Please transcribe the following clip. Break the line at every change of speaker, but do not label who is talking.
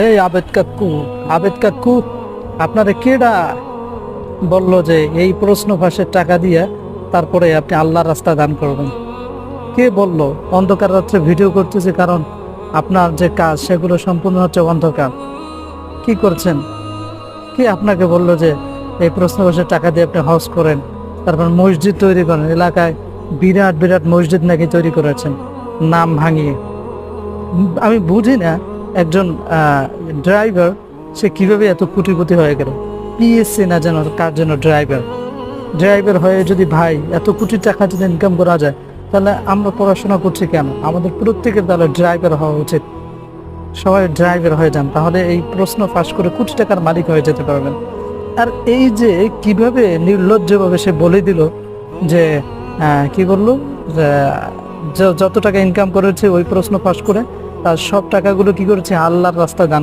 এই আবেদ কাকু আপনারা কেডা বললো যে এই প্রশ্ন ফাঁসের টাকা দিয়ে তারপরে আপনি আল্লাহর রাস্তা দান করবেন? কে বললো? অন্ধকার রাত্রে ভিডিও করতেছে, কারণ আপনার যে কাজ সেগুলো সম্পূর্ণ হচ্ছে অন্ধকার। কি করছেন? কে আপনাকে বললো যে এই প্রশ্ন ফাঁসের টাকা দিয়ে আপনি হজ করেন, তারপর মসজিদ তৈরি করেন? এলাকায় বিরাট বিরাট মসজিদ নাকি তৈরি করেছেন নাম ভাঙিয়ে। আমি বুঝি না একজন ড্রাইভার সে কিভাবে এত কোটিপতি হয়ে গেল। পিএসসি না যেন কার জন্য ড্রাইভার হয়ে যদি ভাই এত কোটি টাকা যদি ইনকাম করা যায়, তাহলে আমরা পড়াশোনা করছি কেন? আমাদের প্রত্যেকের তাহলে ড্রাইভার হওয়া উচিত। সবাই ড্রাইভার হয়ে যান, তাহলে এই প্রশ্ন ফাঁস করে কোটি টাকার মালিক হয়ে যেতে পারবেন। আর এই যে কিভাবে নির্লজ্জভাবে সে বলে দিল যে কি বললো যে যত টাকা ইনকাম করেছে ওই প্রশ্ন ফাঁস করে তার সব টাকাগুলো কি করেছে আল্লাহর রাস্তায় দান